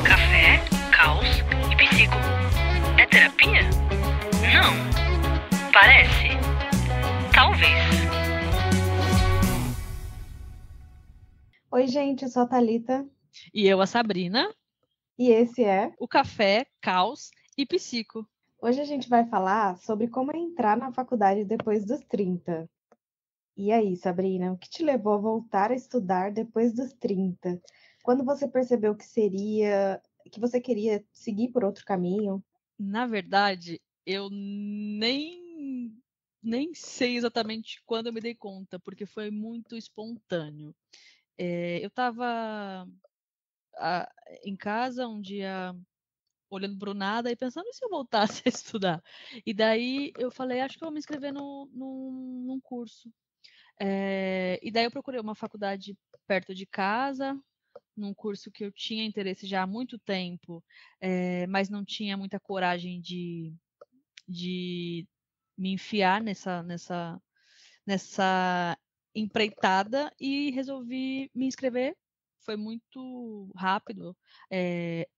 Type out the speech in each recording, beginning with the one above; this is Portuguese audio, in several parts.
Café, caos e psico. É terapia? Não. Parece. Talvez. Oi, gente, eu sou a Thalita E eu, a Sabrina, e esse é. o Café, Caos e Psico. Hoje a gente vai falar sobre como entrar na faculdade depois dos 30. E aí, Sabrina, o que te levou a voltar a estudar depois dos 30? Quando você percebeu que você queria seguir por outro caminho? Na verdade, eu nem sei exatamente quando eu me dei conta, porque foi muito espontâneo. Eu estava em casa um dia olhando para o nada e pensando, e se eu voltasse a estudar? E daí eu falei, acho que eu vou me inscrever num curso. E daí eu procurei uma faculdade perto de casa, num curso que eu tinha interesse já há muito tempo, mas não tinha muita coragem de me enfiar nessa empreitada, e resolvi me inscrever. Foi muito rápido,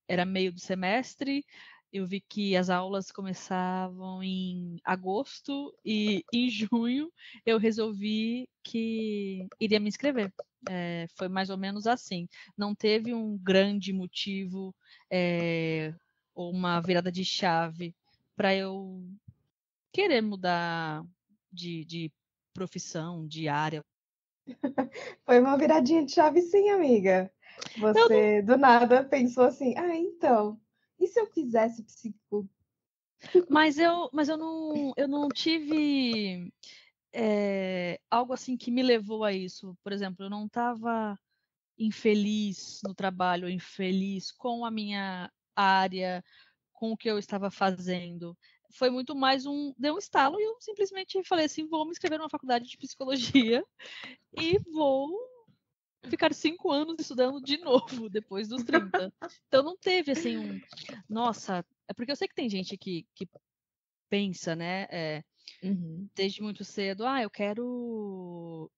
era meio do semestre, eu vi que as aulas começavam em agosto e em junho eu resolvi que iria me inscrever. Foi mais ou menos assim. Não teve um grande motivo ou uma virada de chave para eu querer mudar de profissão, de área. Foi uma viradinha de chave, sim, amiga. Você do nada pensou assim: então, e se eu fizesse psico? Mas eu não tive algo assim que me levou a isso. Por exemplo, eu não estava infeliz no trabalho, infeliz com a minha área, com o que eu estava fazendo. Foi muito mais deu um estalo e eu simplesmente falei assim, vou me inscrever numa faculdade de psicologia e vou ficar 5 anos estudando de novo depois dos 30. Então não teve assim nossa, é porque eu sei que tem gente que pensa, né, desde muito cedo, eu quero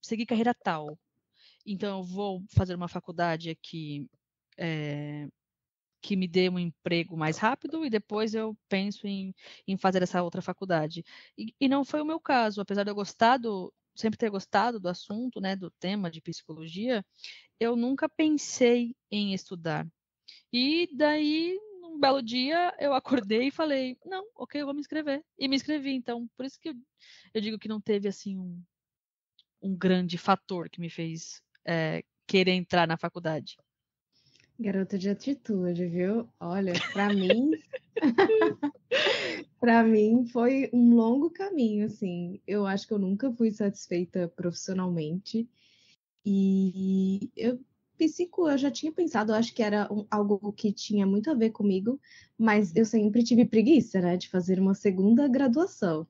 seguir carreira tal, então eu vou fazer uma faculdade aqui que me dê um emprego mais rápido e depois eu penso em fazer essa outra faculdade. E não foi o meu caso, apesar de eu sempre ter gostado do assunto, né, do tema de psicologia, eu nunca pensei em estudar. E daí, num belo dia, eu acordei e falei, não, ok, eu vou me inscrever. E me inscrevi, então, por isso que eu digo que não teve, assim, um grande fator que me fez querer entrar na faculdade. Garota de atitude, viu? Olha, para mim foi um longo caminho, assim. Eu acho que eu nunca fui satisfeita profissionalmente. E eu já tinha pensado, eu acho que era algo que tinha muito a ver comigo, mas eu sempre tive preguiça, né, de fazer uma segunda graduação.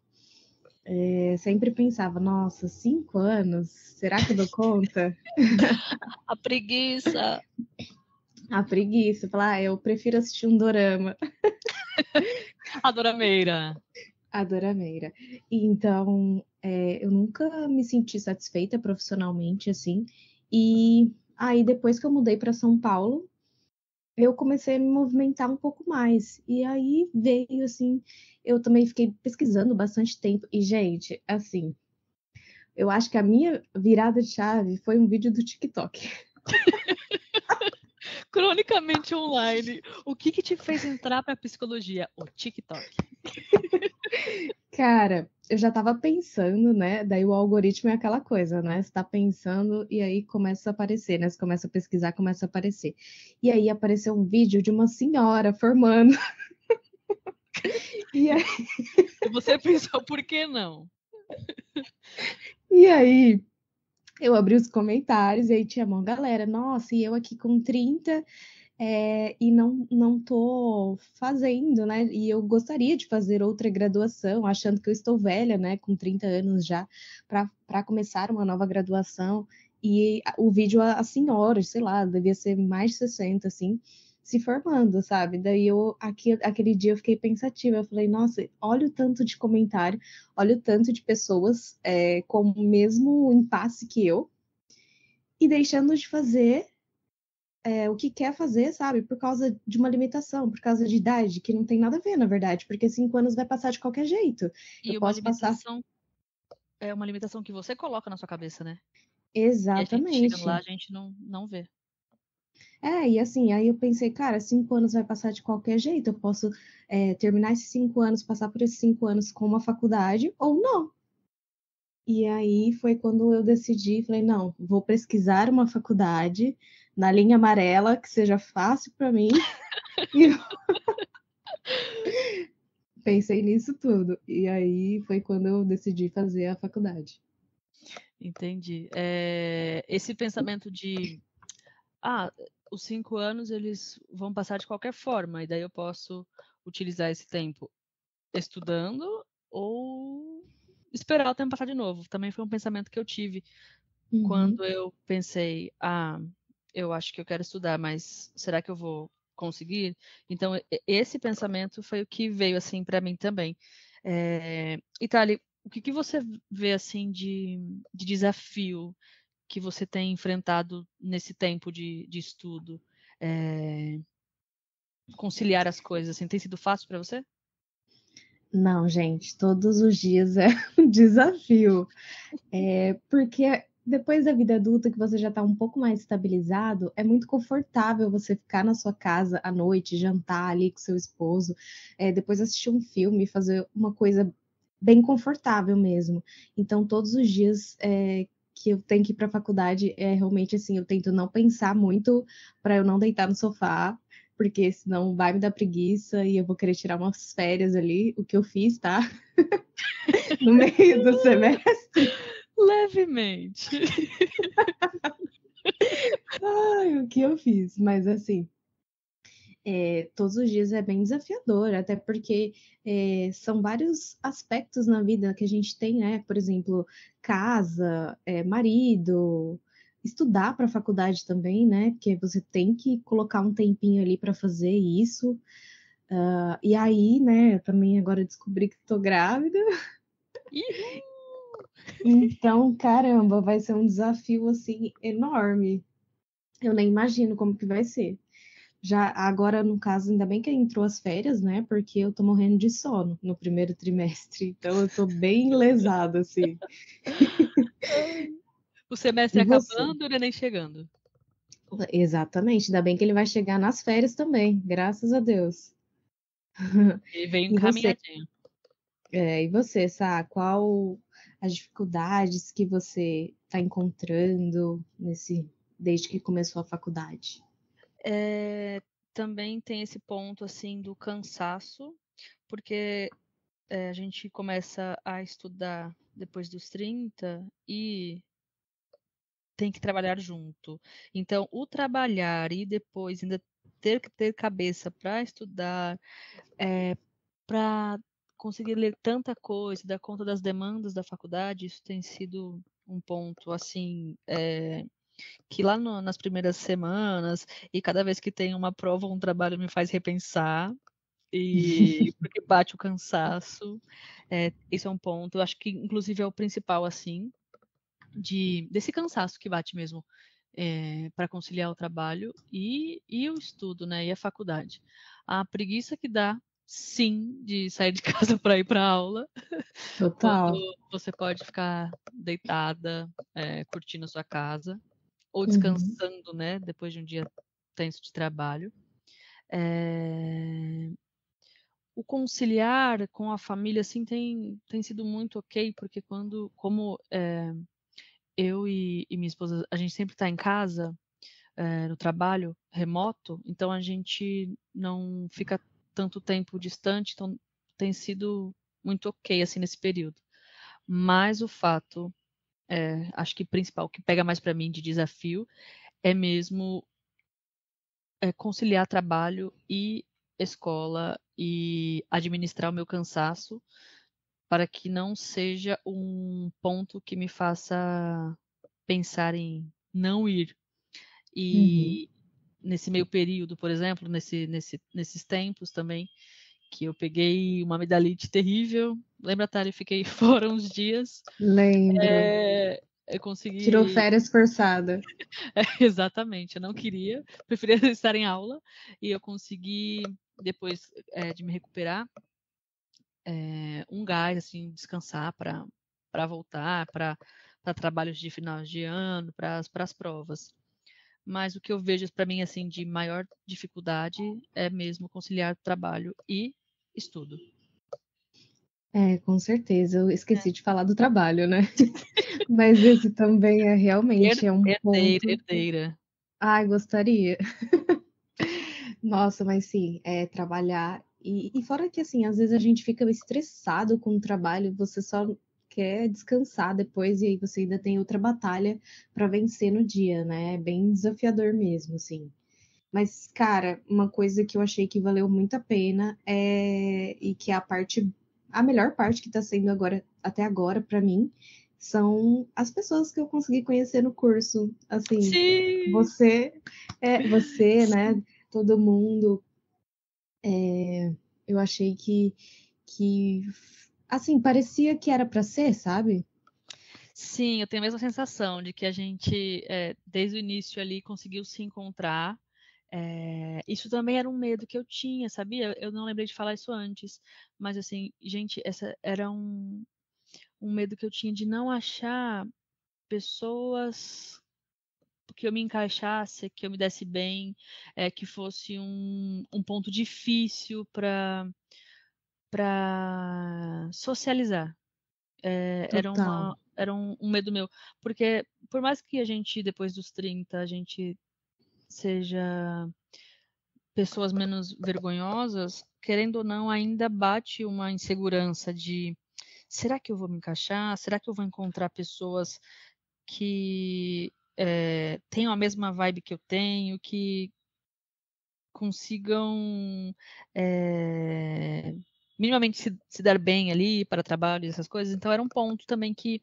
Sempre pensava, nossa, 5 anos, será que eu dou conta? A preguiça. A preguiça, falar, eu prefiro assistir um dorama. A dorameira. A dorameira. Então, eu nunca me senti satisfeita profissionalmente, assim. E aí, depois que eu mudei para São Paulo, eu comecei a me movimentar um pouco mais. E aí veio, assim, eu também fiquei pesquisando bastante tempo. E, gente, assim, eu acho que a minha virada de chave foi um vídeo do TikTok. Cronicamente online. O que te fez entrar para psicologia? O TikTok. Cara, eu já tava pensando, né? Daí o algoritmo é aquela coisa, né? Você tá pensando e aí começa a aparecer, né? Você começa a pesquisar, começa a aparecer. E aí apareceu um vídeo de uma senhora formando. E aí, E você pensou, por que não? e aí eu abri os comentários e aí tinha uma galera, nossa, e eu aqui com 30 e não tô fazendo, né? E eu gostaria de fazer outra graduação, achando que eu estou velha, né? Com 30 anos já, para começar uma nova graduação. E o vídeo, a senhora, sei lá, devia ser mais de 60, assim, se formando, sabe? Daí aquele dia eu fiquei pensativa, eu falei, nossa, olha o tanto de comentário, olha o tanto de pessoas com o mesmo impasse que eu. e deixando de fazer o que quer fazer, sabe? Por causa de uma limitação, por causa de idade, que não tem nada a ver, na verdade, porque 5 anos vai passar de qualquer jeito. Eu E uma posso passar. limitação é uma limitação que você coloca na sua cabeça, né? E a gente chegando lá, Exatamente. a gente não vê. E assim, aí eu pensei, cara, 5 anos vai passar de qualquer jeito. Eu posso terminar esses 5 anos, passar por esses 5 anos com uma faculdade ou não. E aí foi quando eu decidi, falei, não, vou pesquisar uma faculdade na linha amarela que seja fácil para mim. E eu pensei nisso tudo. E aí foi quando eu decidi fazer a faculdade. Entendi. Esse pensamento de, os 5 anos eles vão passar de qualquer forma, e daí eu posso utilizar esse tempo estudando ou esperar o tempo passar de novo. Também foi um pensamento que eu tive quando eu pensei, eu acho que eu quero estudar, mas será que eu vou conseguir? Então, esse pensamento foi o que veio assim para mim também. Itália, o que você vê assim de desafio que você tem enfrentado nesse tempo de estudo? Conciliar as coisas, assim, tem sido fácil para você? Não, gente, todos os dias é um desafio. Porque depois da vida adulta, que você já está um pouco mais estabilizado, é muito confortável você ficar na sua casa à noite, jantar ali com seu esposo, depois assistir um filme, fazer uma coisa bem confortável mesmo. Então, todos os dias que eu tenho que ir para a faculdade, realmente assim, eu tento não pensar muito para eu não deitar no sofá, porque senão vai me dar preguiça e eu vou querer tirar umas férias ali, o que eu fiz, tá? No meio do semestre. Levemente. Ai, o que eu fiz? Mas assim, todos os dias é bem desafiador, até porque são vários aspectos na vida que a gente tem, né? Por exemplo, casa, marido, estudar para a faculdade também, né? Porque você tem que colocar um tempinho ali para fazer isso. E aí, né, eu também agora descobri que estou grávida. Então, caramba, vai ser um desafio assim enorme. Eu nem imagino como que vai ser. Já agora, no caso, ainda bem que entrou as férias, né? Porque eu tô morrendo de sono no primeiro trimestre. Então eu tô bem lesada, assim. O semestre E você? acabando e o neném chegando. Exatamente. Ainda bem que ele vai chegar nas férias também, graças a Deus. Ele veio E você? encaminhadinho. E você, Sá? Qual as dificuldades que você está encontrando desde que começou a faculdade? Também tem esse ponto assim do cansaço, porque a gente começa a estudar depois dos 30 e tem que trabalhar junto. Então, o trabalhar e depois ainda ter que ter cabeça para estudar, para conseguir ler tanta coisa, dar conta das demandas da faculdade, isso tem sido um ponto assim que lá nas primeiras semanas e cada vez que tem uma prova ou um trabalho me faz repensar e porque bate o cansaço. Isso é um ponto. Eu acho que inclusive é o principal assim desse cansaço que bate mesmo para conciliar o trabalho e o estudo, né? E a faculdade. A preguiça que dá, sim, de sair de casa para ir para aula, Total. quando você pode ficar deitada, curtindo a sua casa ou Uhum. descansando, né? Depois de um dia tenso de trabalho. O conciliar com a família, assim, tem sido muito ok, porque como eu e minha esposa, a gente sempre está em casa, no trabalho remoto, então a gente não fica tanto tempo distante, então tem sido muito ok, assim, nesse período. Mas o fato, acho que principal, o que pega mais para mim de desafio, é mesmo conciliar trabalho e escola e administrar o meu cansaço para que não seja um ponto que me faça pensar em não ir. Uhum. E nesse meio período, por exemplo, nesses tempos também, que eu peguei uma amidalite terrível. Lembra, Thalia? Eu fiquei fora uns dias. Lembro. eu consegui. Tirou férias forçada. Exatamente, eu não queria, preferia estar em aula, e eu consegui, depois de me recuperar, um gás, assim, descansar para voltar, para trabalhos de final de ano, para as provas. Mas o que eu vejo para mim, assim, de maior dificuldade é mesmo conciliar trabalho e estudo. Com certeza. Eu esqueci de falar do trabalho, né? Mas esse também realmente é um ponto. Herdeira. Ai, gostaria. Nossa, mas sim, trabalhar. E fora que, assim, às vezes a gente fica estressado com o trabalho, você só quer descansar depois, e aí você ainda tem outra batalha para vencer no dia, né? É bem desafiador mesmo, assim. Mas, cara, uma coisa que eu achei que valeu muito a pena e que é a melhor parte que tá sendo agora, até agora, para mim, são as pessoas que eu consegui conhecer no curso. Assim, Sim! você, né? Todo mundo. Eu achei que assim, parecia que era para ser, sabe? Sim, eu tenho a mesma sensação de que a gente, desde o início ali, conseguiu se encontrar. Isso também era um medo que eu tinha, sabia? Eu não lembrei de falar isso antes, mas assim, gente, essa era um medo que eu tinha de não achar pessoas que eu me encaixasse, que eu me desse bem, que fosse um ponto difícil para socializar. Total. Era um medo meu, porque por mais que a gente, depois dos 30, a gente seja pessoas menos vergonhosas, querendo ou não, ainda bate uma insegurança de será que eu vou me encaixar? Será que eu vou encontrar pessoas que tenham a mesma vibe que eu tenho, que consigam minimamente se dar bem ali para trabalho e essas coisas? Então era um ponto também que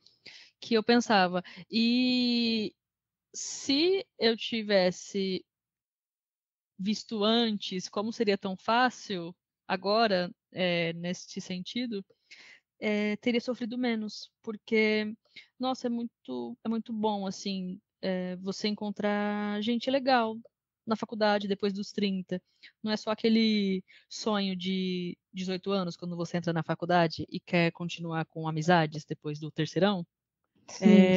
eu pensava. E se eu tivesse visto antes como seria tão fácil agora, neste sentido, teria sofrido menos, porque, nossa, é muito bom, assim, você encontrar gente legal na faculdade depois dos 30. Não é só aquele sonho de 18 anos, quando você entra na faculdade e quer continuar com amizades depois do terceirão. Sim.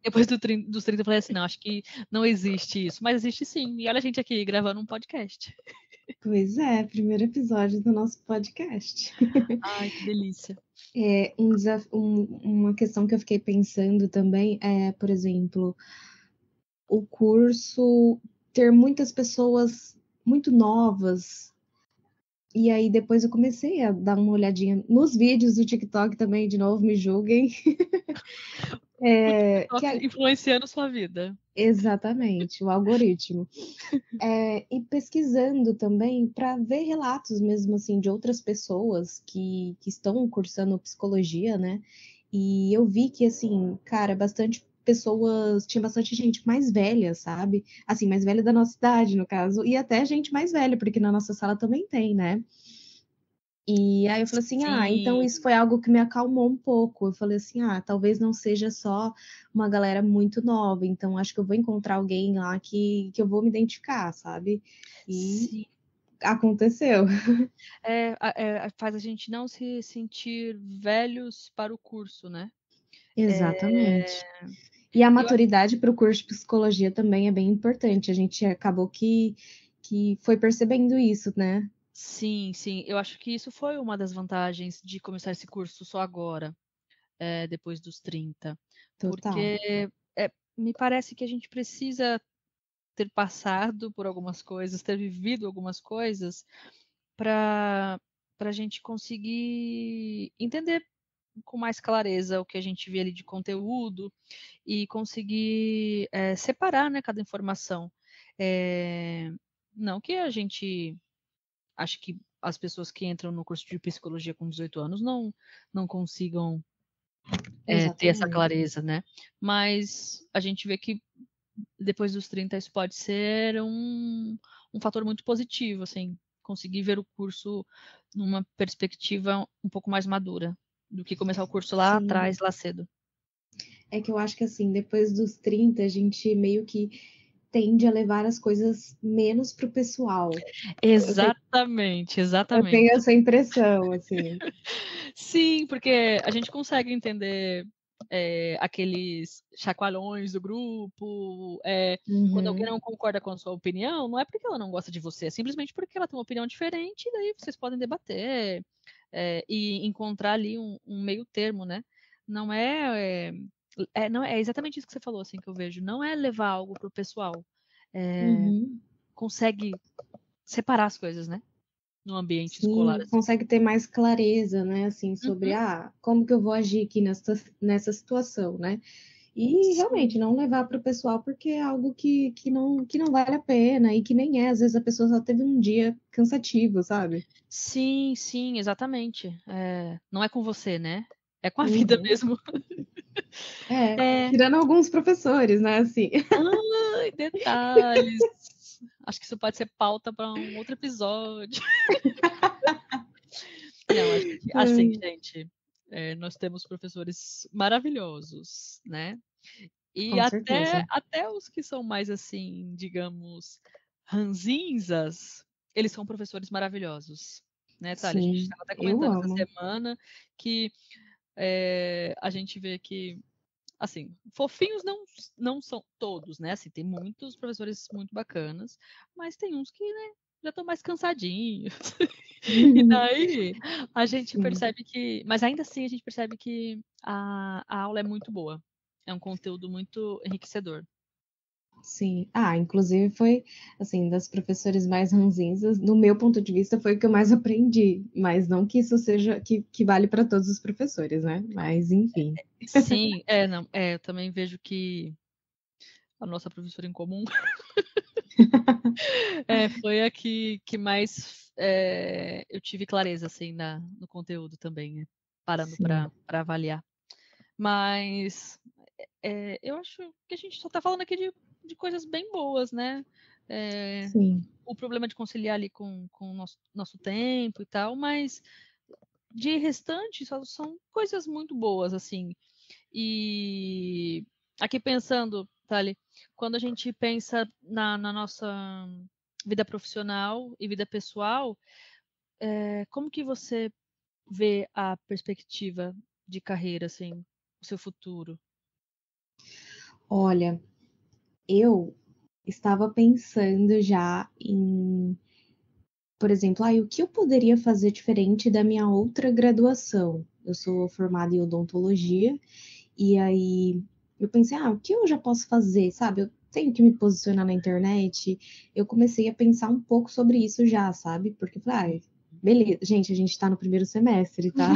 Depois dos 30 eu falei assim, não, acho que não existe isso, mas existe sim. E olha a gente aqui gravando um podcast. Pois é, primeiro episódio do nosso podcast. Ai, que delícia. Uma questão que eu fiquei pensando também é, por exemplo, o curso ter muitas pessoas muito novas. E aí depois eu comecei a dar uma olhadinha nos vídeos do TikTok também, de novo, me julguem. O TikTok influenciando sua vida. Exatamente, o algoritmo. E pesquisando também para ver relatos mesmo assim de outras pessoas que estão cursando psicologia, né? E eu vi que assim, cara, tinha bastante gente mais velha, sabe? Assim, mais velha da nossa idade, no caso, e até gente mais velha, porque na nossa sala também tem, né? E aí eu falei assim, então Sim. isso foi algo que me acalmou um pouco. Eu falei assim, talvez não seja só uma galera muito nova, então acho que eu vou encontrar alguém lá que eu vou me identificar, sabe? E Sim. aconteceu. Faz a gente não se sentir velhos para o curso, né? Exatamente. E a Eu maturidade para o curso de psicologia também é bem importante. A gente acabou que foi percebendo isso, né? Sim, sim. Eu acho que isso foi uma das vantagens de começar esse curso só agora, depois dos 30. Total. Porque me parece que a gente precisa ter passado por algumas coisas, ter vivido algumas coisas para a gente conseguir entender com mais clareza o que a gente vê ali de conteúdo e conseguir separar, né, cada informação. Não que a gente acho que as pessoas que entram no curso de psicologia com 18 anos não consigam ter essa Exatamente. clareza, né? Mas a gente vê que depois dos 30 isso pode ser um fator muito positivo, assim, conseguir ver o curso numa perspectiva um pouco mais madura do que começar o curso lá Sim. atrás, lá cedo. É que eu acho que assim, depois dos 30, a gente meio que tende a levar as coisas menos pro pessoal. Exatamente, Eu exatamente. tenho essa impressão, assim. Sim, porque a gente consegue entender aqueles chacoalhões do grupo. Quando alguém não concorda com a sua opinião, não é porque ela não gosta de você, é simplesmente porque ela tem uma opinião diferente, e daí vocês podem debater e encontrar ali um meio termo, né? Não não é exatamente isso que você falou, assim, que eu vejo. Não é levar algo pro pessoal. Consegue separar as coisas, né? No ambiente escolar, Sim, assim. consegue ter mais clareza, né, assim, sobre, como que eu vou agir aqui nessa situação, né? E realmente Sim. não levar para o pessoal porque é algo que não vale a pena e que nem é. Às vezes a pessoa só teve um dia cansativo, sabe? Sim, sim, exatamente. Não é com você, né? É com a vida mesmo. Tirando alguns professores, né, assim. Ai, detalhes. Acho que isso pode ser pauta para um outro episódio. Não, assim, gente, nós temos professores maravilhosos, né? E Com certeza. até os que são mais, assim, digamos, ranzinzas, eles são professores maravilhosos, né, Thalia? A gente Sim, estava até eu comentando essa amo. semana que a gente vê que, assim, fofinhos não são todos, né? Assim, tem muitos professores muito bacanas, mas tem uns que, né, já estão mais cansadinhos. E daí a gente Sim. percebe que, mas ainda assim a gente percebe que a aula é muito boa. É um conteúdo muito enriquecedor. Sim. Inclusive foi, assim, das professores mais ranzinzas, no meu ponto de vista, foi o que eu mais aprendi. Mas não que isso seja, que vale para todos os professores, né? Mas, enfim. Sim, não, eu também vejo que a nossa professora em comum foi a que mais eu tive clareza, assim, no conteúdo também, né? Parando Sim. para avaliar. Mas eu acho que a gente só está falando aqui de coisas bem boas, né? Sim. O problema de conciliar ali com o nosso tempo e tal, mas de restante só são coisas muito boas, assim. E aqui pensando, Thali, quando a gente pensa na nossa vida profissional e vida pessoal, como que você vê a perspectiva de carreira, assim, o seu futuro? Olha, eu estava pensando já em, por exemplo, o que eu poderia fazer diferente da minha outra graduação? Eu sou formada em odontologia, e aí eu pensei, o que eu já posso fazer, sabe? Eu tenho que me posicionar na internet. Eu comecei a pensar um pouco sobre isso já, sabe? Porque eu falei, beleza, gente, a gente tá no primeiro semestre, tá?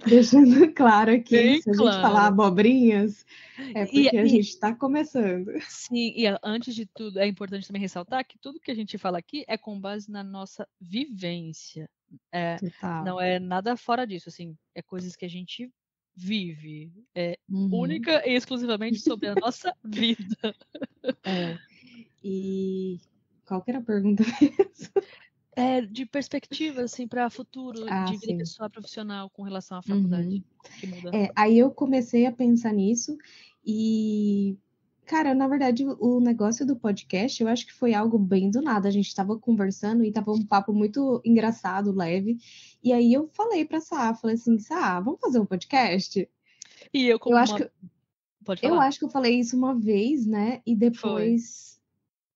Deixando claro aqui, Bem se a gente falar claro. abobrinhas, é E, porque a e, gente tá começando. sim, e antes de tudo, é importante também ressaltar que tudo que a gente fala aqui é com base na nossa vivência. Total. Não é nada fora disso, assim, é coisas que a gente vive. É Uhum. única e exclusivamente sobre a nossa vida. E qual que era a pergunta mesmo? De perspectiva, assim, para futuro, de vida Sim. pessoal profissional com relação à faculdade, Uhum. que muda. Aí eu comecei a pensar nisso e, cara, na verdade, o negócio do podcast, eu acho que foi algo bem do nada. A gente estava conversando e tava um papo muito engraçado, leve. E aí eu falei pra Sá, falei assim, Sá, vamos fazer um podcast? E eu, Eu como acho uma. que Pode eu falar? acho que eu falei isso uma vez, né? E Foi. depois,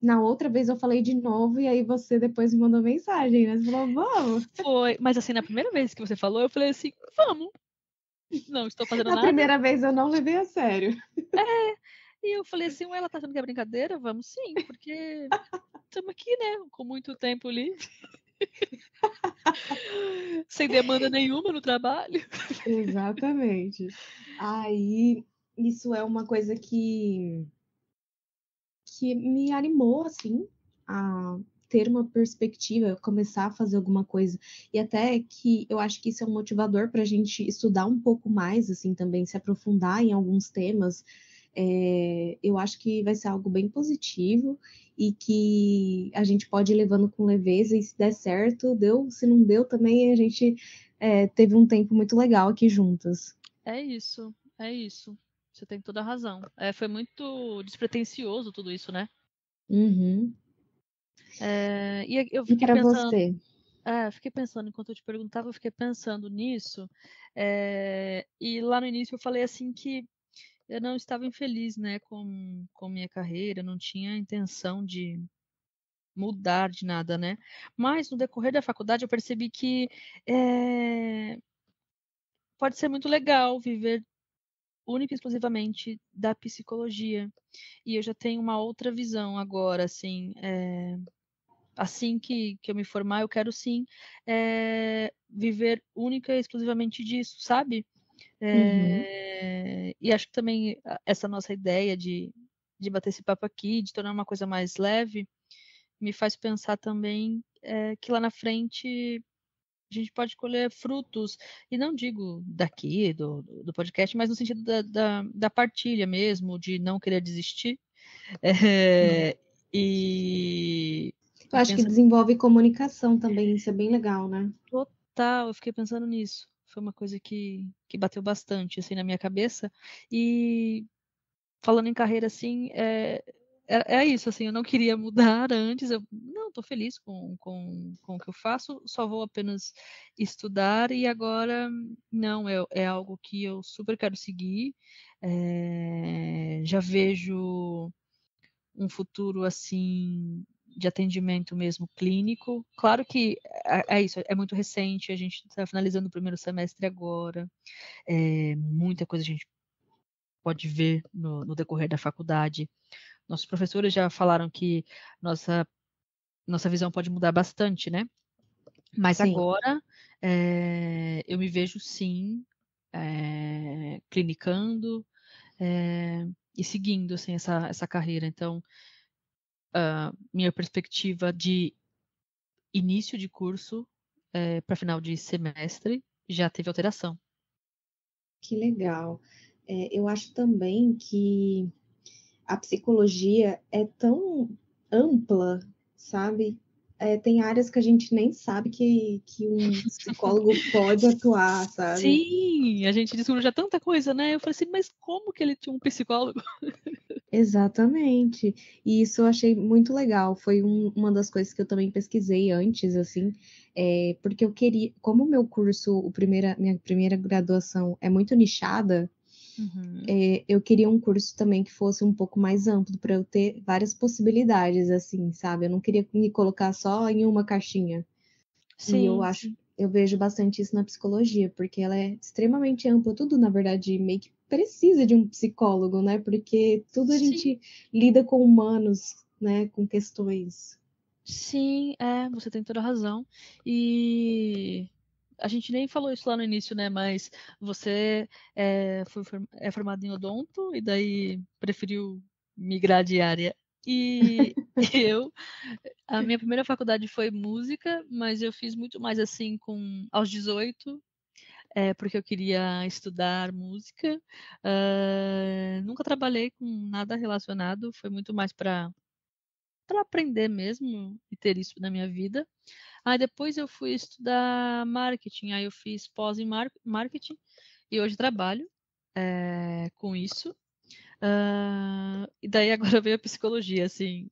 na outra vez eu falei de novo, e aí você depois me mandou mensagem, né? Você falou, vamos. Foi. Mas, assim, na primeira vez que você falou, eu falei assim: vamos. Não estou fazendo Na nada. primeira vez eu não levei a sério. E eu falei assim: ué, ela tá achando que é brincadeira? Vamos sim, porque estamos aqui, né? Com muito tempo livre. Sem demanda nenhuma no trabalho. Exatamente. Aí, isso é uma coisa que me animou, assim, a ter uma perspectiva, começar a fazer alguma coisa. E até que eu acho que isso é um motivador para a gente estudar um pouco mais, assim, também, se aprofundar em alguns temas. Eu acho que vai ser algo bem positivo e que a gente pode ir levando com leveza, e se der certo, deu, se não deu também, a gente teve um tempo muito legal aqui juntas. É isso, é isso. Você tem toda a razão. Foi muito despretensioso tudo isso, né? Uhum. E eu E fiquei para pensando, você? fiquei pensando, enquanto eu te perguntava, eu fiquei pensando nisso. E lá no início eu falei assim que eu não estava infeliz, né, com minha carreira, não tinha intenção de mudar de nada, né? Mas no decorrer da faculdade eu percebi que pode ser muito legal viver única e exclusivamente da psicologia. E eu já tenho uma outra visão agora, assim, assim que eu me formar, eu quero sim viver única e exclusivamente disso, sabe? Uhum. E acho que também essa nossa ideia de bater esse papo aqui, de tornar uma coisa mais leve, me faz pensar também que lá na frente a gente pode colher frutos, e não digo daqui, do podcast, mas no sentido da partilha mesmo, de não querer desistir. E Eu acho que pensa desenvolve comunicação também, isso é bem legal, né? total, eu fiquei pensando nisso. Foi uma coisa que bateu bastante assim na minha cabeça. E falando em carreira, assim, é isso, assim, eu não queria mudar antes, eu não, estou feliz com o que eu faço, só vou apenas estudar e agora, não, é algo que eu super quero seguir, já vejo um futuro, assim, de atendimento mesmo clínico. Claro que é isso, é muito recente, a gente está finalizando o primeiro semestre agora, muita coisa a gente pode ver no decorrer da faculdade. Nossos professores já falaram que nossa visão pode mudar bastante, né? Mas Sim. agora eu me vejo sim clinicando e seguindo assim, essa carreira. Então, minha perspectiva de início de curso para final de semestre já teve alteração. Que legal. Eu acho também que a psicologia é tão ampla, sabe? Tem áreas que a gente nem sabe que um psicólogo pode atuar, sabe? Sim, a gente descobriu já tanta coisa, né? Eu falei assim, mas como que ele tinha um psicólogo? Exatamente. E isso eu achei muito legal. Foi uma das coisas que eu também pesquisei antes, assim, porque eu queria, como o meu curso, minha primeira graduação é muito nichada, Uhum. eu queria um curso também que fosse um pouco mais amplo para eu ter várias possibilidades, assim, sabe? Eu não queria me colocar só em uma caixinha. E Sim, sim. eu vejo bastante isso na psicologia, porque ela é extremamente ampla. Tudo, na verdade, meio que precisa de um psicólogo, né? Porque tudo a Sim, gente lida com humanos, né? Com questões. sim, você tem toda a razão. E a gente nem falou isso lá no início, né? Mas você é formado em odonto e daí preferiu migrar de área. E a minha primeira faculdade foi música, mas eu fiz muito mais assim aos 18, porque eu queria estudar música. Nunca trabalhei com nada relacionado, foi muito mais para aprender mesmo e ter isso na minha vida. Aí depois eu fui estudar marketing, aí eu fiz pós em marketing e hoje trabalho com isso. E daí agora veio a psicologia, assim.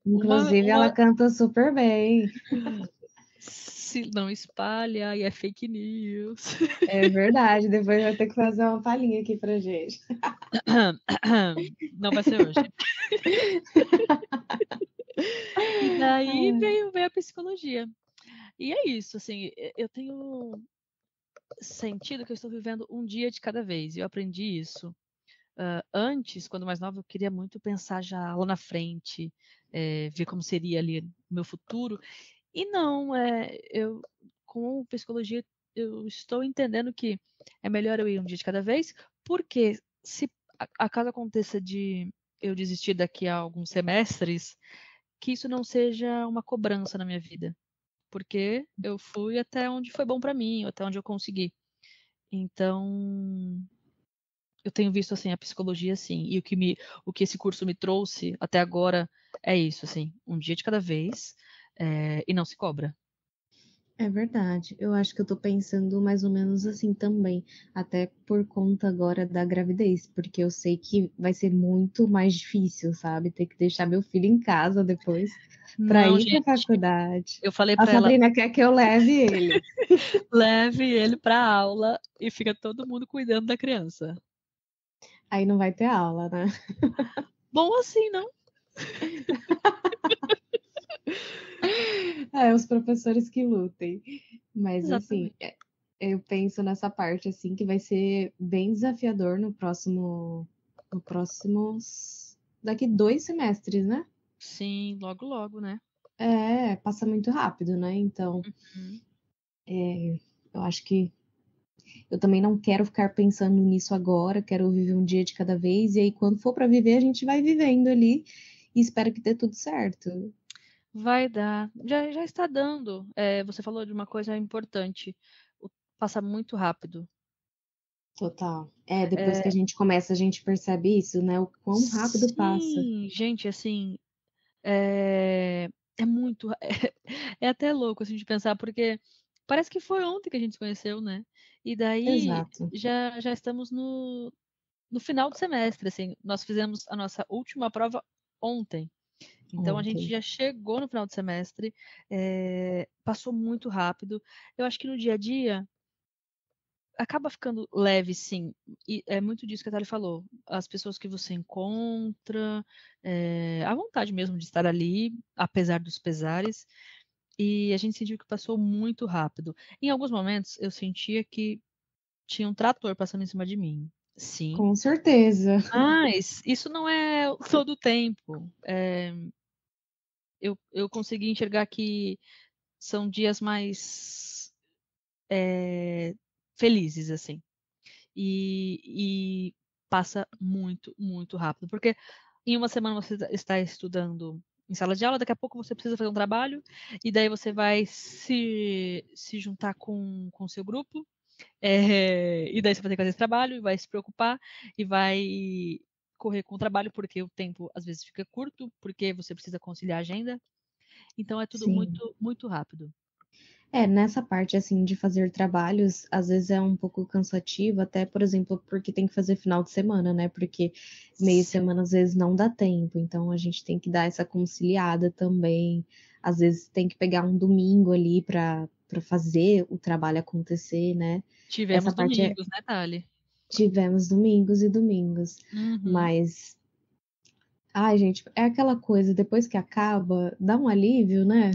Inclusive, ela canta super bem. Se não espalha e é fake news. É verdade. Depois vai ter que fazer uma palhinha aqui pra gente. Não vai ser hoje. E daí veio a psicologia. E é isso, assim, eu tenho sentido que eu estou vivendo um dia de cada vez. Eu aprendi isso. Antes, quando mais nova, eu queria muito pensar já lá na frente, ver como seria ali o meu futuro. E não, eu com psicologia eu estou entendendo que é melhor eu ir um dia de cada vez, porque se acaso aconteça de eu desistir daqui a alguns semestres, que isso não seja uma cobrança na minha vida, porque eu fui até onde foi bom para mim, até onde eu consegui. Então, eu tenho visto assim a psicologia assim, e o que esse curso me trouxe até agora é isso, assim, um dia de cada vez, e não se cobra. É verdade. Eu acho que eu tô pensando mais ou menos assim também, até por conta agora da gravidez, porque eu sei que vai ser muito mais difícil, sabe? Ter que deixar meu filho em casa depois para Não, ir para gente, faculdade. eu falei A pra ela, Sabrina quer que eu leve ele. leve ele pra aula e fica todo mundo cuidando da criança. Aí não vai ter aula, né? Bom assim, não? É, os professores que lutem. Mas assim, Exatamente. eu penso nessa parte assim que vai ser bem desafiador no próximos, daqui 2 semestres, né? Sim, logo, logo, né? É, passa muito rápido, né? Então, Uhum. eu acho que eu também não quero ficar pensando nisso agora, quero viver um dia de cada vez, e aí quando for para viver, a gente vai vivendo ali e espero que dê tudo certo. Vai dar. Já está dando. Você falou de uma coisa importante. Passa muito rápido. Total. É, depois que a É, gente começa, a gente percebe isso, né? O quão rápido passa. sim, gente, assim, é muito. É até louco assim, de pensar, porque parece que foi ontem que a gente se conheceu, né? E daí Exato. já estamos no final do semestre, assim. Nós fizemos a nossa última prova ontem. Então a gente Ontem. já chegou no final do semestre, passou muito rápido. Eu acho que no dia a dia acaba ficando leve, sim. E é muito disso que a Thalia falou. As pessoas que você encontra, a vontade mesmo de estar ali, apesar dos pesares. E a gente sentiu que passou muito rápido. Em alguns momentos eu sentia que tinha um trator passando em cima de mim. Sim. Com certeza. Mas isso não é todo o tempo. Eu consegui enxergar que são dias mais felizes, assim. E passa muito, muito rápido. Porque em uma semana você está estudando em sala de aula, daqui a pouco você precisa fazer um trabalho, e daí você vai se juntar com o seu grupo, e daí você vai ter que fazer esse trabalho, e vai se preocupar, e vai correr com o trabalho, porque o tempo às vezes fica curto, porque você precisa conciliar a agenda. Então é tudo Sim. muito, muito rápido. É, nessa parte, assim, de fazer trabalhos, às vezes é um pouco cansativo, até, por exemplo, porque tem que fazer final de semana, né? Porque meio de Sim. semana, às vezes, não dá tempo, então a gente tem que dar essa conciliada também. Às vezes tem que pegar um domingo ali para fazer o trabalho acontecer, né? Essa Tivemos parte é, domingos, né, Thali? tivemos domingos e domingos, Uhum. mas, ai, gente, é aquela coisa, depois que acaba, dá um alívio, né?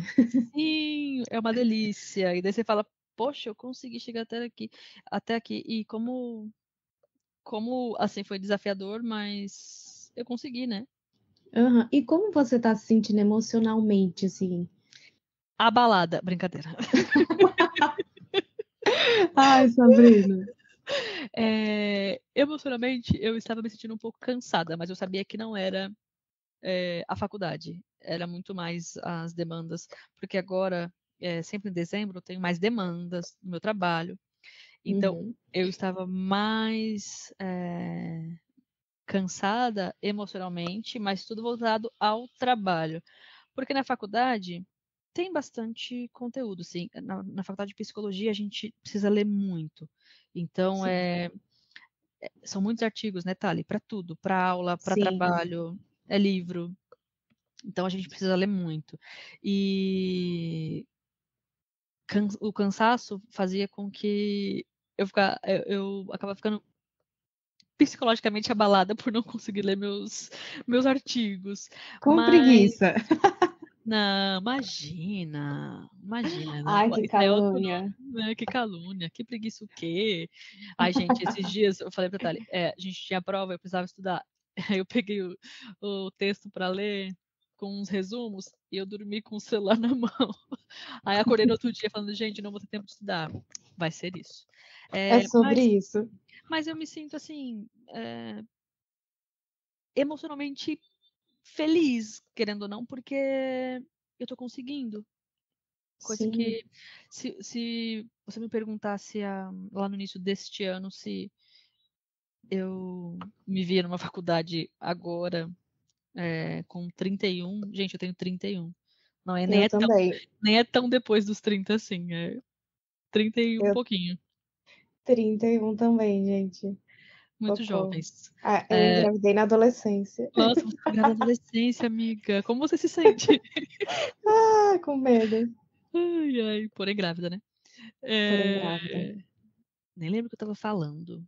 Sim, é uma delícia. E daí você fala, poxa, eu consegui chegar até aqui. E como assim foi desafiador, mas eu consegui, né? Aham. E como você tá se sentindo emocionalmente, assim? Abalada, brincadeira. Ai, Sabrina. Emocionalmente, eu estava me sentindo um pouco cansada, mas eu sabia que não era a faculdade, era muito mais as demandas, porque agora, sempre em dezembro, eu tenho mais demandas no meu trabalho. Então, Uhum. eu estava mais cansada emocionalmente, mas tudo voltado ao trabalho. Porque na faculdade tem bastante conteúdo, sim. Na faculdade de psicologia a gente precisa ler muito. Então, Sim, são muitos artigos, né, Thali? Para tudo, para aula, para sim, trabalho, é livro. Então a gente precisa ler muito. E o cansaço fazia com que eu acabava ficando psicologicamente abalada por não conseguir ler meus artigos. com Mas, preguiça. não, imagina, não, Ai, que isso aí é outro calúnia. nome, né? Que calúnia, que preguiça o quê? Ai, gente, esses dias eu falei pra Thali, a gente tinha prova, eu precisava estudar. Aí eu peguei o texto para ler com uns resumos e eu dormi com o celular na mão. Aí acordei no outro dia falando, gente, não vou ter tempo de estudar. Vai ser isso. É É, sobre mas, isso. mas eu me sinto assim, emocionalmente feliz, querendo ou não, porque eu tô conseguindo. Coisa Sim, que, se você me perguntasse lá no início deste ano se eu me via numa faculdade agora, com 31, gente, eu tenho 31. Não é, Eu também. nem é tão depois dos 30 assim, é 30 e um Eu pouquinho. 31 também, gente. Muito Socorro. jovens. Ah, eu engravidei na adolescência. Nossa, você foi grávida na adolescência, amiga. Como você se sente? Ah, com medo. Ai, ai, porém grávida, né? Porém grávida. Nem lembro o que eu tava falando.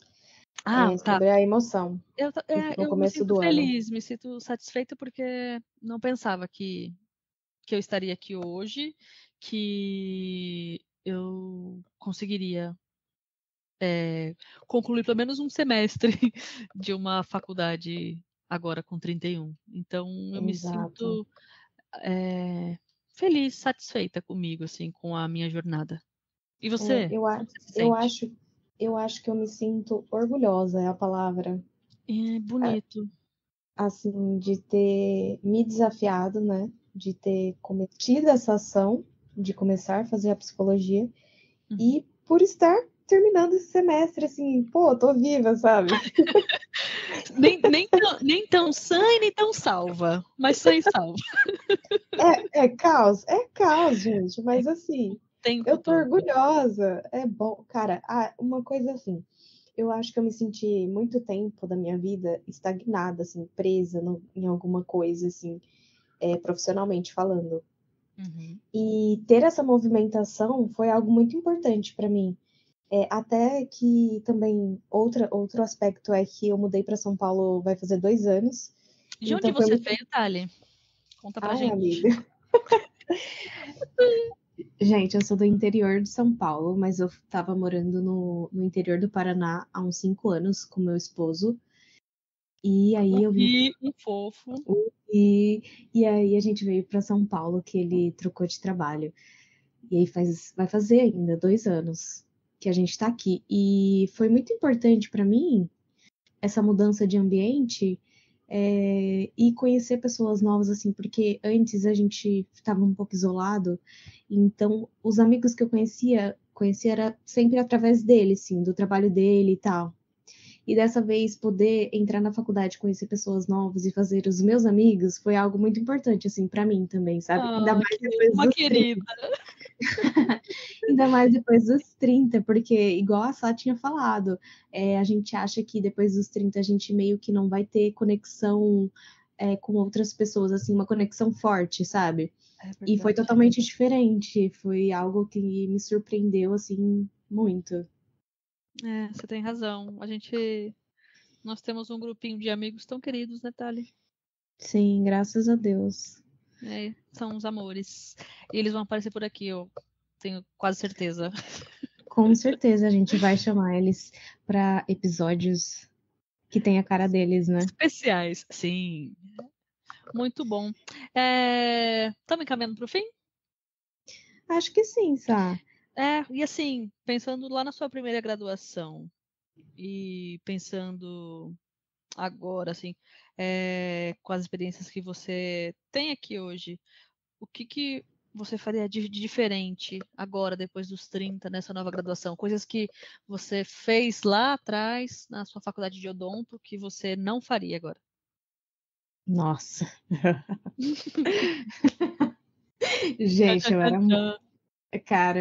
Ah, tá. Sobre a emoção no Eu me começo sinto do ano. feliz, me sinto satisfeita porque não pensava que eu estaria aqui hoje, que eu conseguiria concluir pelo menos um semestre de uma faculdade agora com 31. Então eu me Exato. sinto feliz, satisfeita comigo, assim, com a minha jornada. E você? Como você se sente? Eu acho que eu me sinto orgulhosa, é a palavra. É bonito. Assim, de ter me desafiado, né? De ter cometido essa ação, de começar a fazer a psicologia e por estar terminando esse semestre, assim, pô, tô viva, sabe? Nem tão sã e nem tão salva, mas sã e salva. É caos, gente, mas assim, Tempo eu tô todo. orgulhosa, é bom. Cara, uma coisa assim, eu acho que eu me senti muito tempo da minha vida estagnada, assim, presa em alguma coisa, assim, profissionalmente falando. E ter essa movimentação foi algo muito importante para mim. Até que também outro aspecto é que eu mudei para São Paulo vai fazer 2 anos. De onde Então foi você muito. veio, Thali? Conta pra Ai, gente. amiga. Gente, eu sou do interior de São Paulo, mas eu estava morando no interior do Paraná há uns 5 anos com meu esposo. E aí eu vim. E um fofo. E aí a gente veio para São Paulo, que ele trocou de trabalho. E aí vai fazer ainda 2 anos que a gente está aqui. E foi muito importante para mim essa mudança de ambiente e conhecer pessoas novas, assim, porque antes a gente estava um pouco isolado, então os amigos que eu conhecia era sempre através dele, assim, do trabalho dele e tal. E dessa vez poder entrar na faculdade, conhecer pessoas novas e fazer os meus amigos foi algo muito importante, assim, para mim também, sabe? Ainda mais depois Uma dos querida. 30. Ainda mais depois dos 30, porque, igual a Sá tinha falado, a gente acha que depois dos 30 a gente meio que não vai ter conexão com outras pessoas, assim, uma conexão forte, sabe? E foi totalmente diferente, foi algo que me surpreendeu, assim, muito. Você tem razão. Nós temos um grupinho de amigos tão queridos, né, Thali? Sim, graças a Deus. São uns amores. E eles vão aparecer por aqui, eu tenho quase certeza. Com certeza a gente vai chamar eles para episódios que tem a cara deles, né? Especiais, sim. Muito bom. Estamos encaminhando para o fim? Acho que sim, Sá. E assim, pensando lá na sua primeira graduação e pensando agora, assim, com as experiências que você tem aqui hoje, o que você faria de diferente agora, depois dos 30, nessa nova graduação? Coisas que você fez lá atrás, na sua faculdade de odonto, que você não faria agora? Nossa. Gente, eu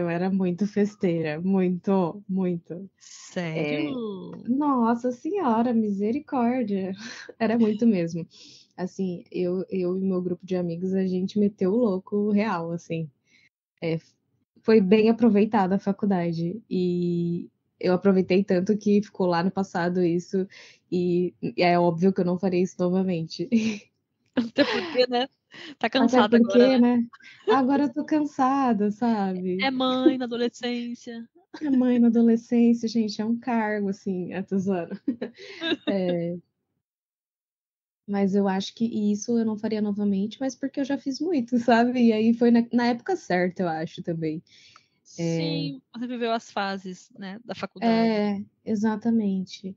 era muito festeira, muito, muito. Sério? Nossa senhora, misericórdia. Era muito mesmo. Assim, eu e meu grupo de amigos, a gente meteu o louco real, assim. Foi bem aproveitada a faculdade. E eu aproveitei tanto que ficou lá no passado isso. E é óbvio que eu não farei isso novamente. Até porque, né? Tá Até cansada agora, porque, né? né? Agora eu tô cansada, sabe? É mãe na adolescência. Minha mãe na adolescência, gente, é um cargo, assim, tô zoando. Mas eu acho que isso eu não faria novamente, mas porque eu já fiz muito, sabe? E aí foi na época certa, eu acho também. Sim, você viveu as fases, né, da faculdade. Exatamente.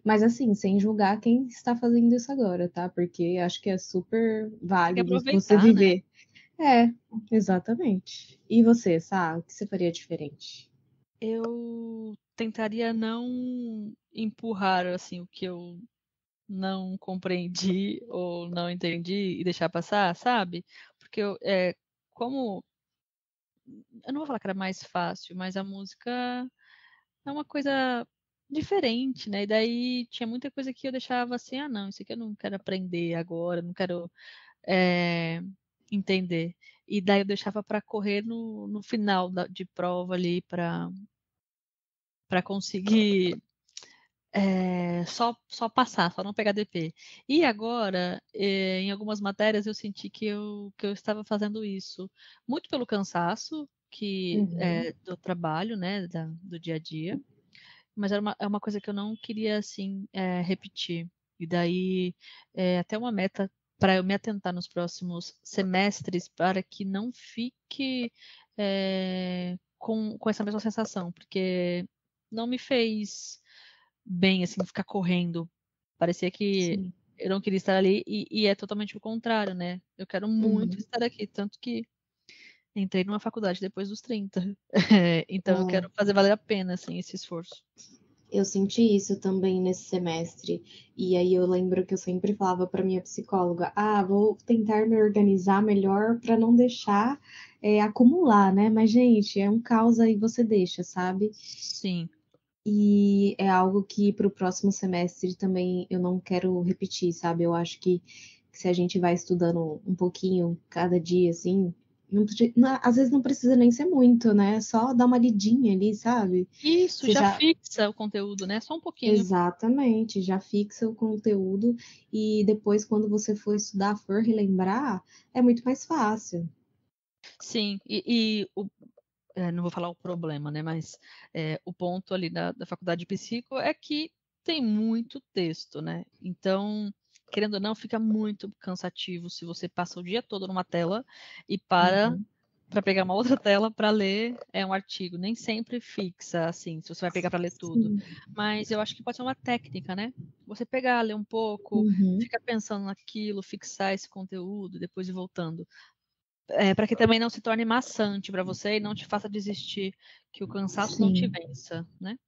Mas assim, sem julgar quem está fazendo isso agora, tá? Porque acho que é super Tem que válido você aproveitar, né? viver. Exatamente. E você, sabe? O que você faria diferente? Eu tentaria não empurrar, assim, o que eu não compreendi ou não entendi e deixar passar, sabe? Porque como eu não vou falar que era mais fácil, mas a música é uma coisa diferente, né? E daí tinha muita coisa que eu deixava assim, não, isso aqui eu não quero aprender agora, não quero entender. E daí eu deixava para correr no final de prova ali para conseguir só passar, só não pegar DP. E agora, em algumas matérias, eu senti que eu estava fazendo isso muito pelo cansaço do trabalho, né, do dia a dia, mas é uma coisa que eu não queria, assim, repetir. E daí, até uma meta para eu me atentar nos próximos semestres para que não fique com essa mesma sensação, porque não me fez bem, assim, ficar correndo. Parecia que Sim. eu não queria estar ali e é totalmente o contrário, né? Eu quero muito estar aqui, tanto que entrei numa faculdade depois dos 30. Então eu quero fazer valer a pena, assim, esse esforço. Eu senti isso também nesse semestre. E aí eu lembro que eu sempre falava para minha psicóloga: vou tentar me organizar melhor para não deixar acumular, né? Mas, gente, é um caos aí você deixa, sabe? Sim. E é algo que para o próximo semestre também eu não quero repetir, sabe? Eu acho que se a gente vai estudando um pouquinho cada dia, assim, às vezes não precisa nem ser muito, né? Só dar uma lidinha ali, sabe? Isso, Você já já fixa o conteúdo, né? Só um pouquinho. Exatamente, já fixa o conteúdo e depois, quando você for estudar, for relembrar, é muito mais fácil. Sim, não vou falar o problema, né? Mas o ponto ali da faculdade de psico é que tem muito texto, né? Então, querendo ou não, fica muito cansativo se você passa o dia todo numa tela e para pegar uma outra tela para ler um artigo. Nem sempre fixa, assim, se você vai pegar para ler tudo. Sim. Mas eu acho que pode ser uma técnica, né? Você pegar, ler um pouco, ficar pensando naquilo, fixar esse conteúdo, depois ir voltando. Para que também não se torne maçante para você e não te faça desistir, que o cansaço não te Sim. vença, né?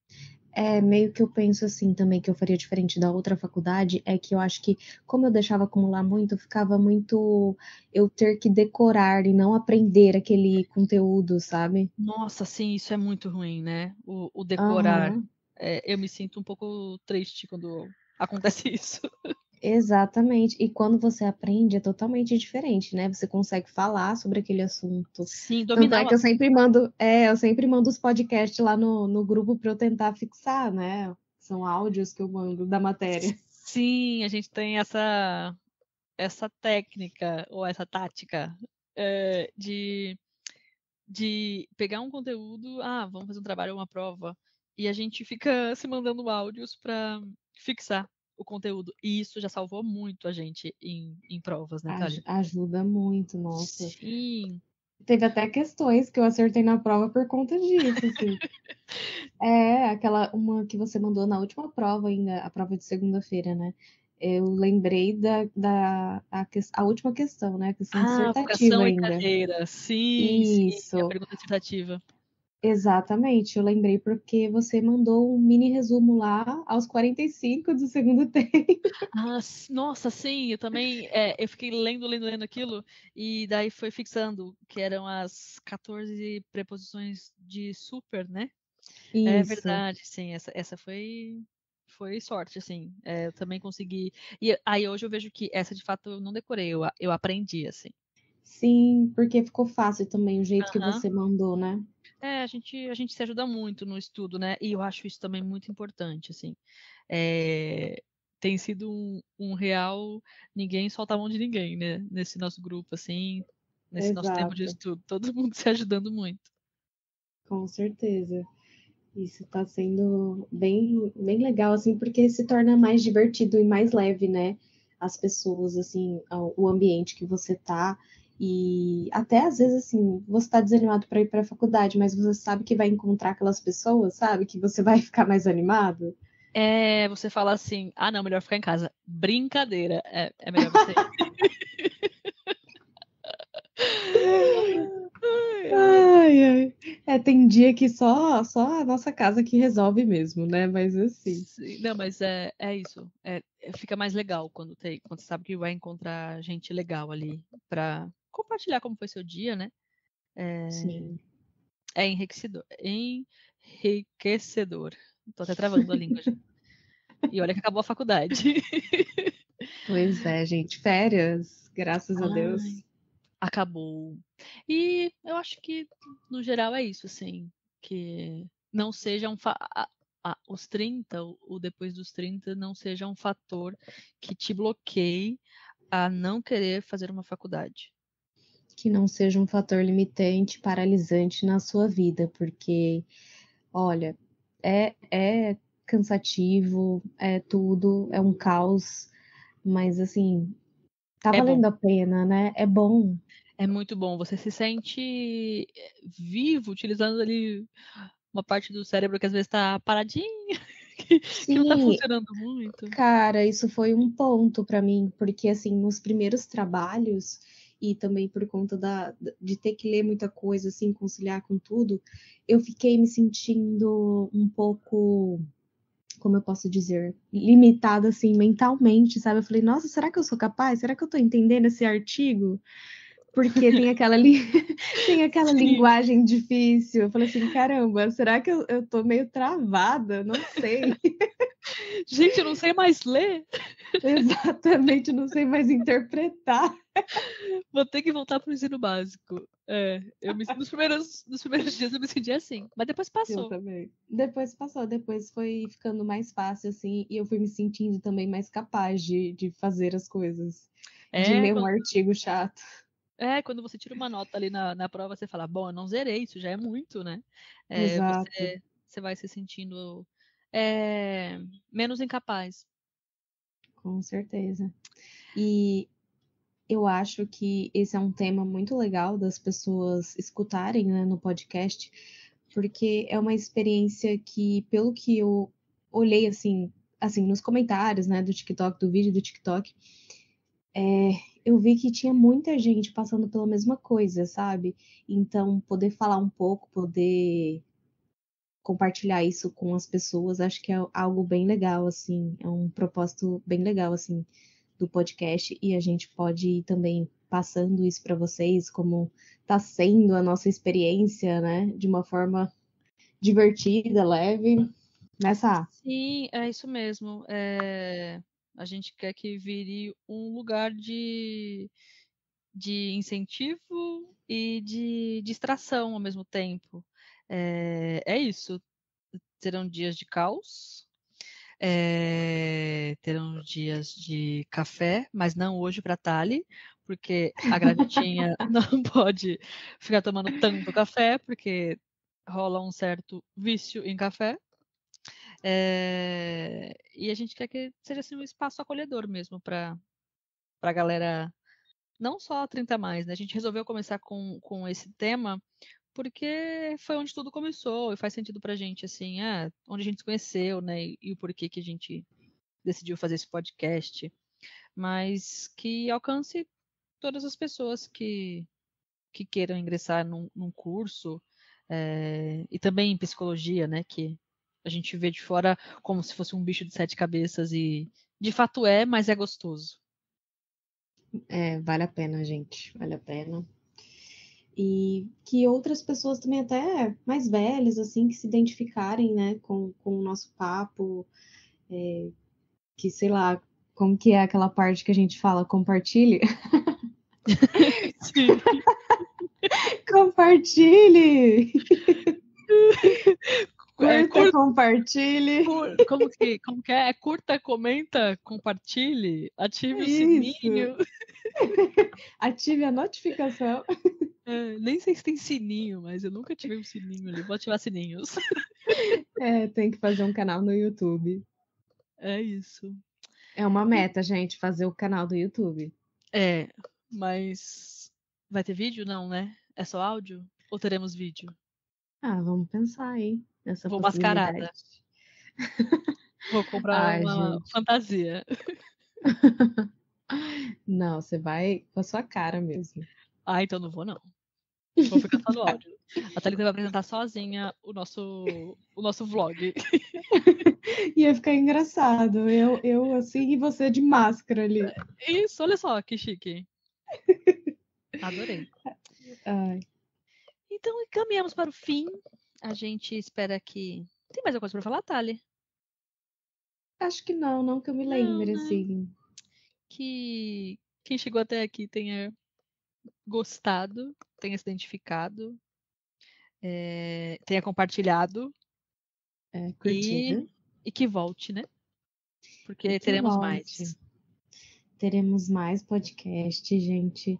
Meio que eu penso assim também, que eu faria diferente da outra faculdade, é que eu acho que, como eu deixava acumular muito, ficava muito eu ter que decorar e não aprender aquele conteúdo, sabe? Nossa, sim, isso é muito ruim, né? O decorar. Aham. Eu me sinto um pouco triste quando acontece isso. Exatamente. E quando você aprende é totalmente diferente, né? Você consegue falar sobre aquele assunto. Sim, Tanto dominar é o que assunto. eu sempre mando os podcasts lá no grupo para eu tentar fixar, né? São áudios que eu mando da matéria. Sim, a gente tem essa técnica ou essa tática de pegar um conteúdo, vamos fazer um trabalho, uma prova, e a gente fica se mandando áudios para fixar o conteúdo. E isso já salvou muito a gente em provas, né, Thalia? Ajuda muito, nossa. Sim. Teve até questões que eu acertei na prova por conta disso, assim. Uma que você mandou na última prova ainda, a prova de segunda-feira, né? Eu lembrei a última questão, né? A questão dissertativa Vocação e ainda. carreira. Sim, a Isso, pergunta dissertativa. exatamente. Eu lembrei porque você mandou um mini resumo lá aos 45 do segundo tempo. Nossa, sim, eu também, eu fiquei lendo aquilo, e daí foi fixando, que eram as 14 preposições de super, né? É Isso. verdade, sim, essa foi sorte, assim, eu também consegui, e aí hoje eu vejo que essa de fato eu não decorei, eu aprendi, assim. Sim, porque ficou fácil também o jeito que Aham. você mandou, né? A gente se ajuda muito no estudo, né? E eu acho isso também muito importante, assim. Tem sido um real ninguém solta a mão de ninguém, né? Nesse nosso grupo, assim, nesse nosso tempo de Exato, estudo. Todo mundo se ajudando muito. com certeza. Isso está sendo bem, bem legal, assim, porque se torna mais divertido e mais leve, né? As pessoas, assim, o ambiente que você tá. E até às vezes, assim, você tá desanimado para ir para a faculdade, mas você sabe que vai encontrar aquelas pessoas, sabe? Que você vai ficar mais animado. Você fala assim, não, melhor ficar em casa. Brincadeira, é melhor você ir. Ai, ai. Tem dia que só a nossa casa que resolve mesmo, né? Mas assim. Sim, não, mas é isso. Fica mais legal quando você sabe que vai encontrar gente legal ali para compartilhar como foi seu dia, né? Sim. É enriquecedor. Enriquecedor. Tô até travando a língua, gente. E olha que acabou a faculdade. Pois é, gente. Férias, graças a Deus. Ai, acabou. E eu acho que, no geral, é isso, assim. Que não seja os 30, o depois dos 30, não seja um fator que te bloqueie a não querer fazer uma faculdade. Que não seja um fator limitante, paralisante na sua vida, porque, olha, é cansativo, é tudo, é um caos, mas assim, tá É bom. valendo a pena, né? É bom. É muito bom. Você se sente vivo, utilizando ali uma parte do cérebro que às vezes está paradinha, que não está Sim, funcionando muito. cara, isso foi um ponto para mim, porque assim, nos primeiros trabalhos e também por conta de ter que ler muita coisa, assim, conciliar com tudo, eu fiquei me sentindo um pouco, como eu posso dizer, limitada assim mentalmente, sabe? Eu falei, nossa, será que eu sou capaz? Será que eu tô entendendo esse artigo? Porque tem tem aquela Sim. linguagem difícil. Eu falei assim, caramba, será que eu tô meio travada? Não sei. Gente, eu não sei mais ler. Exatamente, não sei mais interpretar. Vou ter que voltar pro ensino básico. Nos primeiros dias eu me senti assim, mas depois Eu passou. também. Depois passou, depois foi ficando mais fácil, assim, e eu fui me sentindo também mais capaz de fazer as coisas, de ler um artigo chato. Quando você tira uma nota ali na prova, você fala, bom, eu não zerei, isso já é muito, né? Exato. Você vai se sentindo menos incapaz. Com certeza. E eu acho que esse é um tema muito legal das pessoas escutarem, né, no podcast, porque é uma experiência que, pelo que eu olhei assim nos comentários, né, do TikTok, do vídeo do TikTok, eu vi que tinha muita gente passando pela mesma coisa, sabe? Então, poder falar um pouco, poder compartilhar isso com as pessoas, acho que é algo bem legal, assim, é um propósito bem legal, assim, do podcast, e a gente pode ir também passando isso para vocês, como tá sendo a nossa experiência, né, de uma forma divertida, leve, nessa. Sim, é isso mesmo. A gente quer que vire um lugar de incentivo e de distração ao mesmo tempo. É isso. Terão dias de caos, terão dias de café, mas não hoje para Thali, porque a gravidinha não pode ficar tomando tanto café, porque rola um certo vício em café. E a gente quer que seja assim, um espaço acolhedor mesmo para a galera, não só 30 mais, né? A gente resolveu começar com esse tema porque foi onde tudo começou e faz sentido pra gente, assim, onde a gente se conheceu, né? E o porquê que a gente decidiu fazer esse podcast, mas que alcance todas as pessoas que queiram ingressar num curso, e também em psicologia, né? Que a gente vê de fora como se fosse um bicho de 7 cabeças e de fato mas é gostoso. Vale a pena, gente, vale a pena. E que outras pessoas também até mais velhas, assim, que se identificarem, né, com o nosso papo, que, sei lá, como que é aquela parte que a gente fala, compartilhe? Sim. Compartilhe! Curta, compartilhe. Como que é? Curta, comenta, compartilhe, ative o Isso. sininho. Ative a notificação. Nem sei se tem sininho, mas eu nunca tive um sininho ali. Vou ativar sininhos. Tem que fazer um canal no YouTube. É isso. É uma meta, gente, fazer o canal do YouTube. Mas vai ter vídeo? Não, né? É só áudio? Ou teremos vídeo? Vamos pensar aí nessa Vou possibilidade. mascarada. Vou comprar uma gente. fantasia. Não, você vai com a sua cara mesmo. Então não vou, não. Vou ficar só no áudio. A Thalita vai apresentar sozinha o nosso vlog. Ia ficar engraçado. Eu assim e você de máscara ali. Isso, olha só que chique. Adorei. Então, caminhamos para o fim. A gente espera que... Tem mais alguma coisa para falar, Thali? Acho que não que eu me lembre, Não, né? assim. Que quem chegou até aqui tenha gostado, tenha se identificado, tenha compartilhado Curtido. e que volte, né? Porque E que teremos volte. mais. Teremos mais podcast, gente.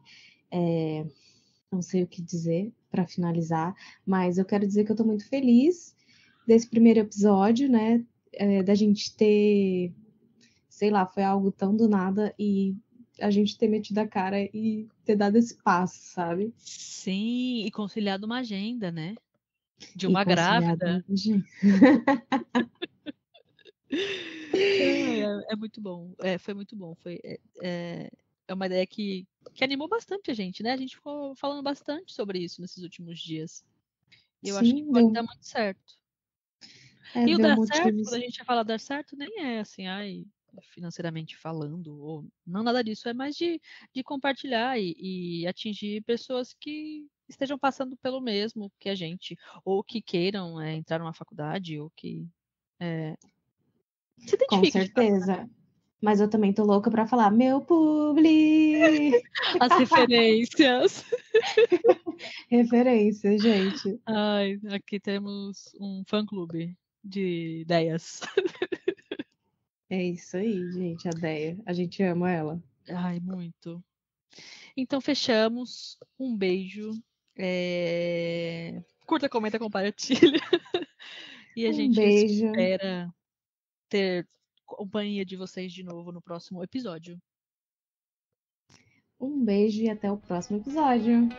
Não sei o que dizer para finalizar, mas eu quero dizer que eu tô muito feliz desse primeiro episódio, né? Da gente ter, sei lá, foi algo tão do nada e a gente ter metido a cara e ter dado esse passo, sabe? Sim, e conciliado uma agenda, né? De E uma conciliado. grávida. Gente. É muito bom. Foi muito bom. É uma ideia que animou bastante a gente, né? A gente ficou falando bastante sobre isso nesses últimos dias. E eu acho que Sim, pode dar muito certo. E o deu dar certo, motivos. quando a gente fala dar certo, nem é assim, financeiramente falando, ou não nada disso, é mais de compartilhar e atingir pessoas que estejam passando pelo mesmo que a gente, ou que queiram entrar numa faculdade, ou que se Com identifiquem. certeza. Mas eu também tô louca pra falar, meu publi! As referências. Referência, gente. Ai, aqui temos um fã-clube de ideias. É isso aí, gente, a Deia. A gente ama ela. Ai, muito. Então, fechamos. Um beijo. Curta, comenta, compartilha. E a gente Beijo. espera ter companhia de vocês de novo no próximo episódio. Um beijo e até o próximo episódio.